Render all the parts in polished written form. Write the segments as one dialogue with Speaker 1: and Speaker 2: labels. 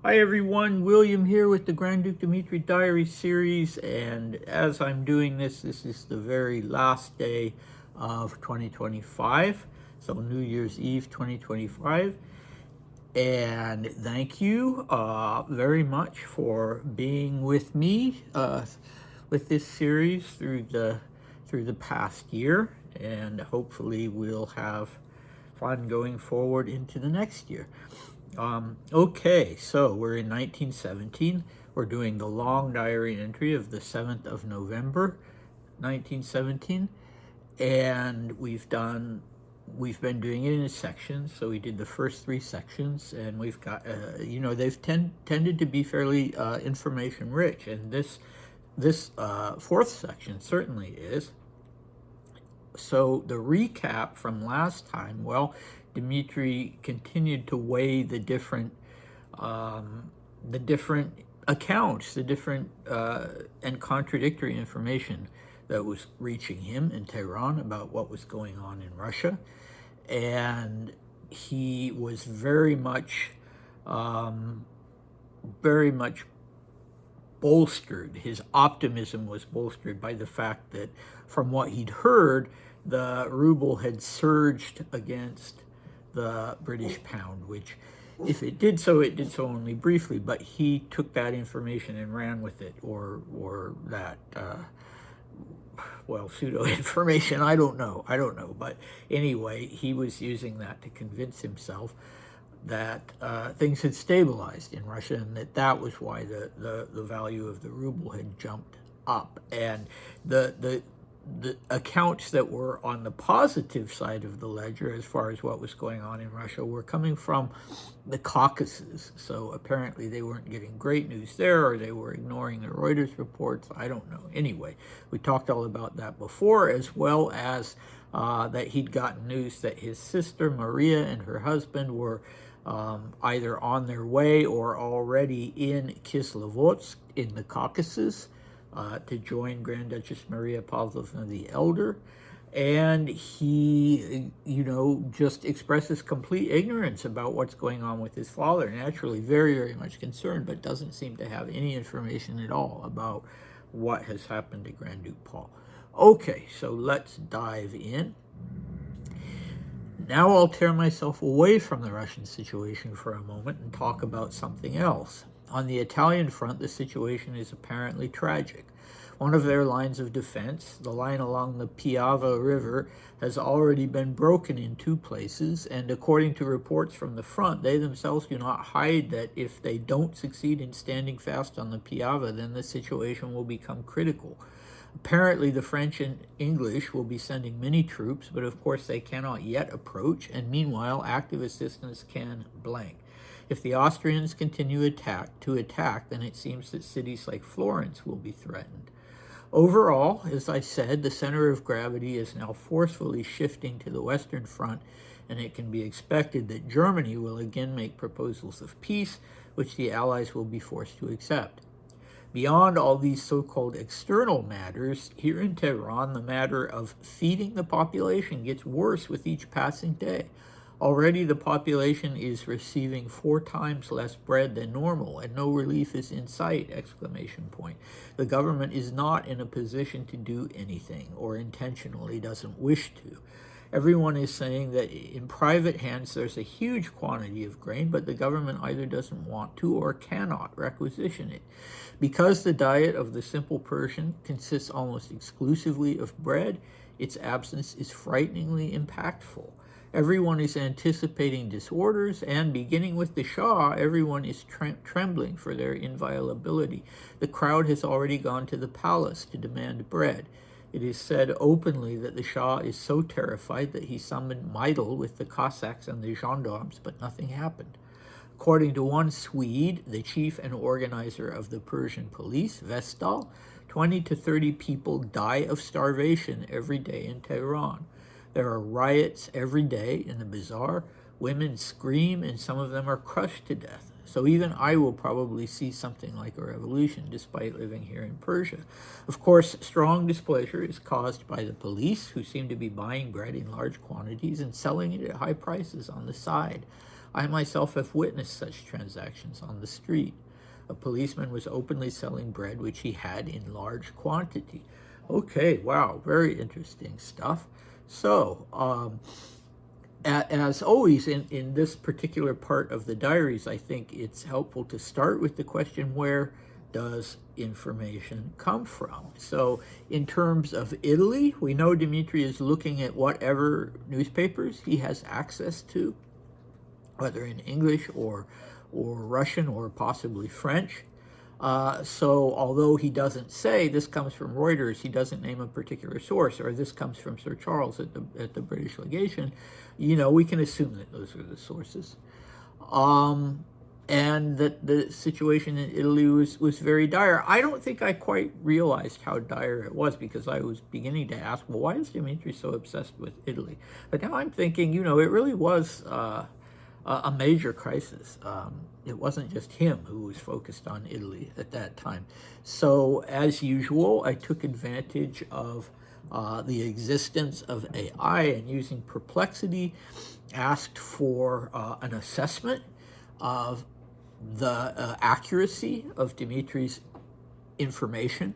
Speaker 1: Hi everyone, William here with the Grand Duke Dmitri Diary series, and as I'm doing this is the very last day of 2025, so New Year's Eve 2025, and thank you very much for being with me with this series through the past year, and hopefully we'll have fun going forward into the next year. Okay, so we're in 1917. We're doing the long diary entry of the 7th of November, 1917. And we've been doing it in sections. So we did the first 3 sections, and we've got, they've tended to be fairly information rich. And this 4th section certainly is. So the recap from last time, well, Dmitri continued to weigh the different accounts, the different and contradictory information that was reaching him in Tehran about what was going on in Russia, and he was very much bolstered. His optimism was bolstered by the fact that, from what he'd heard, the ruble had surged against the British pound, which, if it did so only briefly, but he took that information and ran with it, or that, pseudo information. I don't know, but anyway, he was using that to convince himself that things had stabilized in Russia, and that was why the value of the ruble had jumped up. And the accounts that were on the positive side of the ledger, as far as what was going on in Russia, were coming from the Caucasus. So apparently they weren't getting great news there, or they were ignoring the Reuters reports. I don't know. Anyway, we talked all about that before, as well as that he'd gotten news that his sister Maria and her husband were either on their way or already in Kislovodsk in the Caucasus to join Grand Duchess Maria Pavlovna the Elder. And he, just expresses complete ignorance about what's going on with his father. Naturally, very, very much concerned, but doesn't seem to have any information at all about what has happened to Grand Duke Paul. Okay, so let's dive in. Now I'll tear myself away from the Russian situation for a moment and talk about something else. On the Italian front, the situation is apparently tragic. One of their lines of defense, the line along the Piave River, has already been broken in 2 places, and according to reports from the front, they themselves do not hide that if they don't succeed in standing fast on the Piave, then the situation will become critical. Apparently, the French and English will be sending many troops, but of course they cannot yet approach, and meanwhile, active assistance can blank. If the Austrians continue to attack, then it seems that cities like Florence will be threatened. Overall, as I said, the center of gravity is now forcefully shifting to the Western Front, and it can be expected that Germany will again make proposals of peace, which the Allies will be forced to accept. Beyond all these so-called external matters, here in Tehran, the matter of feeding the population gets worse with each passing day. Already the population is receiving 4 times less bread than normal, and no relief is in sight! The government is not in a position to do anything, or intentionally doesn't wish to. Everyone is saying that in private hands there's a huge quantity of grain, but the government either doesn't want to or cannot requisition it. Because the diet of the simple Persian consists almost exclusively of bread, its absence is frighteningly impactful. Everyone is anticipating disorders, and beginning with the Shah, everyone is trembling for their inviolability. The crowd has already gone to the palace to demand bread. It is said openly that the Shah is so terrified that he summoned Meidel with the Cossacks and the gendarmes, but nothing happened. According to one Swede, the chief and organizer of the Persian police, Vestal, 20 to 30 people die of starvation every day in Tehran. There are riots every day in the bazaar. Women scream, and some of them are crushed to death. So even I will probably see something like a revolution, despite living here in Persia. Of course, strong displeasure is caused by the police, who seem to be buying bread in large quantities and selling it at high prices on the side. I myself have witnessed such transactions on the street. A policeman was openly selling bread which he had in large quantity. Okay, wow, very interesting stuff. So, as always in this particular part of the diaries, I think it's helpful to start with the question, where does information come from? So in terms of Italy, we know Dmitri is looking at whatever newspapers he has access to, whether in English or Russian or possibly French. So although he doesn't say this comes from Reuters, he doesn't name a particular source, or this comes from Sir Charles at the British legation, you know, we can assume that those are the sources. And that the situation in Italy was very dire. I don't think I quite realized how dire it was, because I was beginning to ask, well, why is Dmitri so obsessed with Italy? But now I'm thinking, you know, it really was a major crisis. It wasn't just him who was focused on Italy at that time. So as usual, I took advantage of the existence of AI, and using Perplexity, asked for an assessment of the accuracy of Dmitri's information.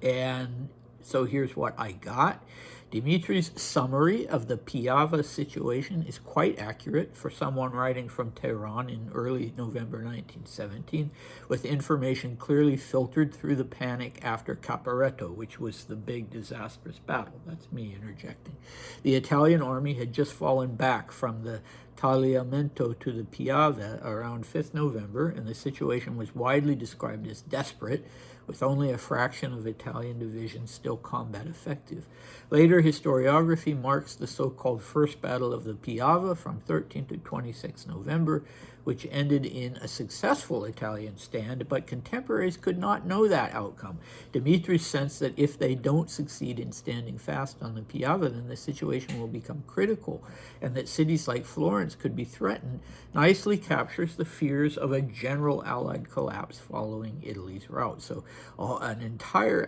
Speaker 1: And so here's what I got. Dmitri's summary of the Piava situation is quite accurate for someone writing from Teheran in early November 1917, with information clearly filtered through the panic after Caporetto, which was the big disastrous battle. That's me interjecting. The Italian army had just fallen back from the Tagliamento to the Piave around 5th November, and the situation was widely described as desperate, with only a fraction of Italian divisions still combat effective. Later historiography marks the so-called First Battle of the Piave from 13 to 26 November, which ended in a successful Italian stand, but contemporaries could not know that outcome. Dmitri sensed that if they don't succeed in standing fast on the Piave, then the situation will become critical, and that cities like Florence could be threatened, nicely captures the fears of a general Allied collapse following Italy's rout. So an entire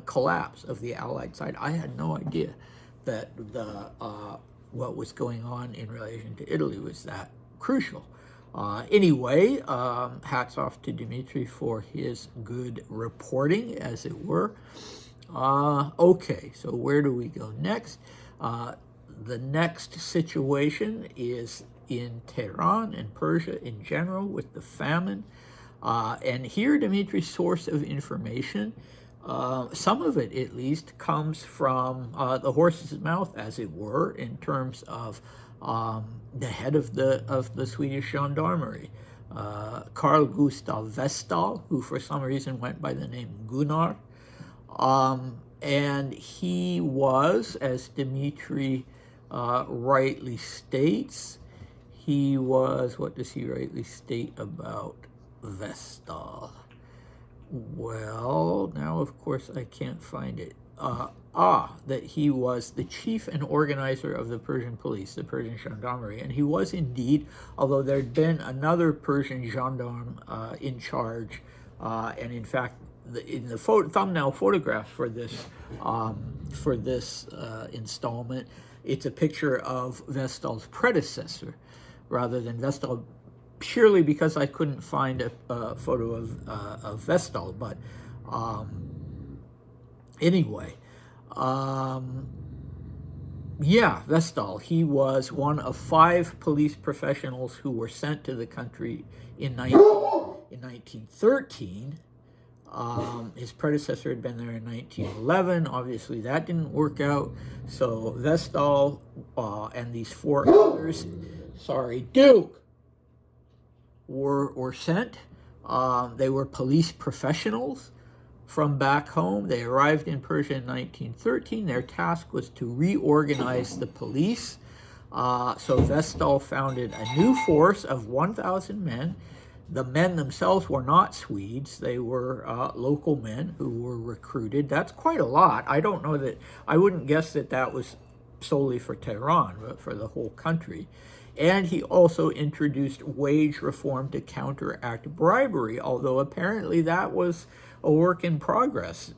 Speaker 1: collapse of the Allied side. I had no idea that what was going on in relation to Italy was that crucial. Anyway, hats off to Dmitri for his good reporting, as it were. Okay, so where do we go next? The next situation is in Tehran and Persia in general, with the famine. And here Dmitri's source of information, some of it at least, comes from the horse's mouth, as it were, in terms of the head of the Swedish gendarmerie, Carl Gustav Westall, who for some reason went by the name Gunnar. And he was, as Dmitri rightly states, he was, what does he rightly state about Westall? Well, now of course I can't find it. That he was the chief and organizer of the Persian police, the Persian gendarmerie, and he was indeed, although there'd been another Persian gendarme in charge, and in fact, in the thumbnail photograph for this installment, it's a picture of Westall's predecessor, rather than Westall, purely because I couldn't find a photo of Westall. But anyway, yeah, Westall, he was one of 5 police professionals who were sent to the country in 1913. His predecessor had been there in 1911. Obviously, that didn't work out. So Westall and these 4 others, Duke, were sent. They were police professionals from back home. They arrived in Persia in 1913. Their task was to reorganize the police. So Westall founded a new force of 1,000 men. The men themselves were not Swedes. They were local men who were recruited. That's quite a lot. I don't know that, I wouldn't guess that that was solely for Tehran, but for the whole country. And he also introduced wage reform to counteract bribery, although apparently that was a work in progress,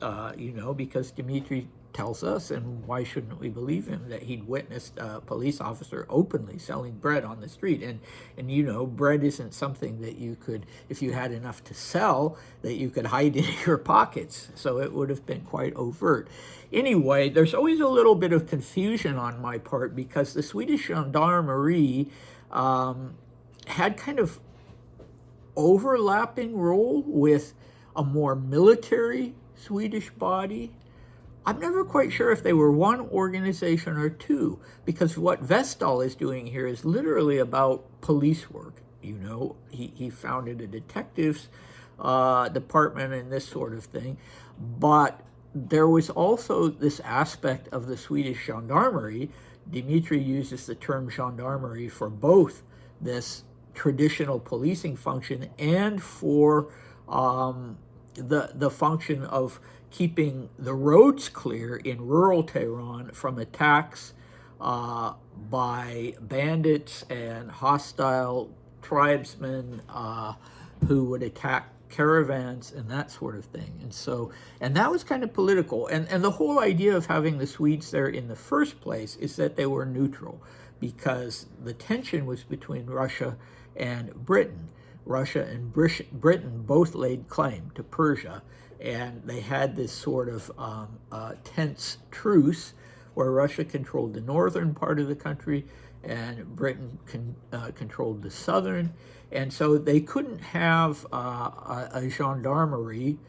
Speaker 1: because Dmitri tells us, and why shouldn't we believe him, that he'd witnessed a police officer openly selling bread on the street. And you know, bread isn't something that you could, if you had enough to sell, that you could hide in your pockets. So it would have been quite overt. Anyway, there's always a little bit of confusion on my part, because the Swedish gendarmerie had kind of overlapping role with a more military Swedish body. I'm never quite sure if they were one organization or two, because what Vestal is doing here is literally about police work. You know, he founded a detectives department and this sort of thing. But there was also this aspect of the Swedish gendarmerie. Dmitri uses the term gendarmerie for both this traditional policing function and for the function of keeping the roads clear in rural Tehran from attacks by bandits and hostile tribesmen who would attack caravans and that sort of thing. And that was kind of political. And the whole idea of having the Swedes there in the first place is that they were neutral, because the tension was between Russia and Britain. Russia and Britain both laid claim to Persia, and they had this sort of tense truce where Russia controlled the northern part of the country and Britain controlled the southern. And so they couldn't have a gendarmerie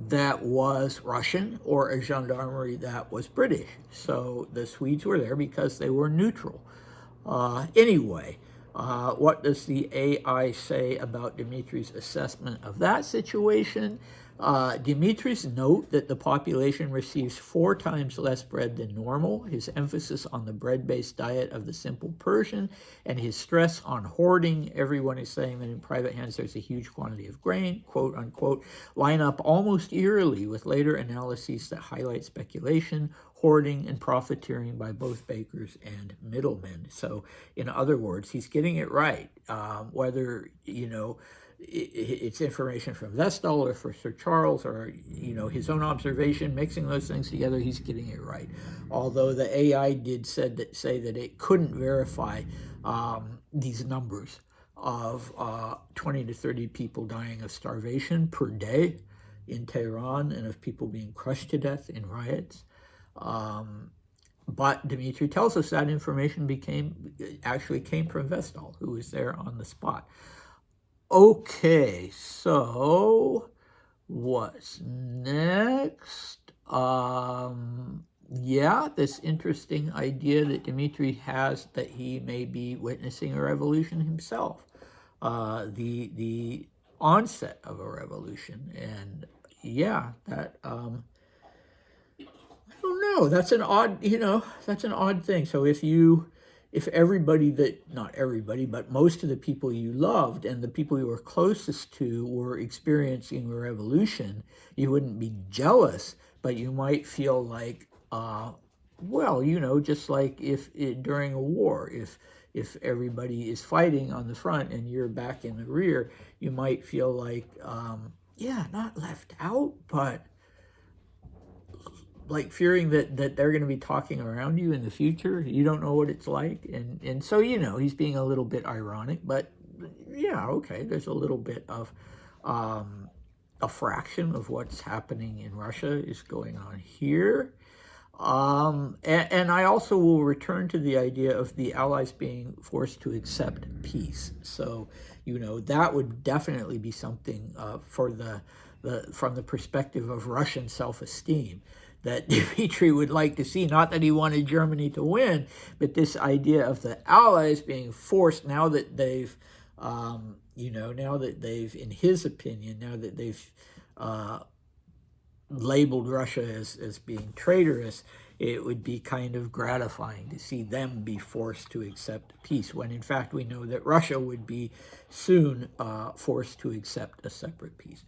Speaker 1: that was Russian or a gendarmerie that was British. So the Swedes were there because they were neutral. Anyway, what does the AI say about Dmitri's assessment of that situation? Dmitri's note that the population receives 4 times less bread than normal, his emphasis on the bread-based diet of the simple Persian, and his stress on hoarding, everyone is saying that in private hands there's a huge quantity of grain, quote unquote, line up almost eerily with later analyses that highlight speculation, hoarding, and profiteering by both bakers and middlemen. So in other words, he's getting it right, whether, you know, it's information from Vestal or for Sir Charles or, you know, his own observation, mixing those things together, he's getting it right. Although the AI did say that it couldn't verify these numbers of 20 to 30 people dying of starvation per day in Tehran and of people being crushed to death in riots. But Dmitri tells us that information actually came from Vestal, who was there on the spot. Okay, so what's next? Yeah, this interesting idea that Dmitri has that he may be witnessing a revolution himself, the onset of a revolution. And yeah, that I don't know. That's an odd, that's an odd thing. So if everybody not everybody, but most of the people you loved and the people you were closest to were experiencing a revolution, you wouldn't be jealous, but you might feel like, well, just like if during a war, if everybody is fighting on the front and you're back in the rear, you might feel like, yeah, not left out, but like fearing that they're going to be talking around you in the future. You don't know what it's like. And so, he's being a little bit ironic, but yeah, okay, there's a little bit of a fraction of what's happening in Russia is going on here. And I also will return to the idea of the Allies being forced to accept peace. So, that would definitely be something from the perspective of Russian self-esteem that Dmitri would like to see. Not that he wanted Germany to win, but this idea of the Allies being forced, now that they've, in his opinion, now that they've labeled Russia as being traitorous, it would be kind of gratifying to see them be forced to accept peace, when in fact we know that Russia would be soon forced to accept a separate peace.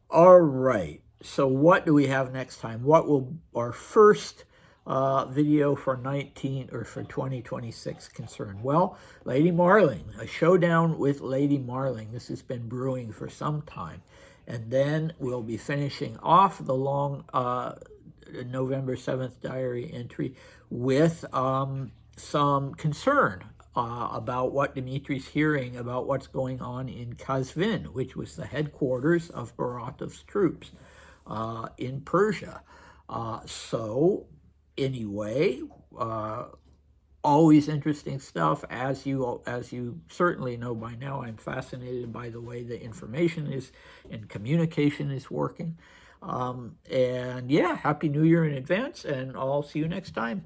Speaker 1: All right, so what do we have next time? What will our first video for 2026 concern? Well, Lady Marling, a showdown with Lady Marling. This has been brewing for some time. And then we'll be finishing off the long November 7th diary entry with some concern about what Dmitri's hearing about what's going on in Kazvin, which was the headquarters of Baratov's troops in Persia. So anyway, always interesting stuff. As you certainly know by now, I'm fascinated by the way the information is and communication is working. And yeah, Happy New Year in advance, and I'll see you next time.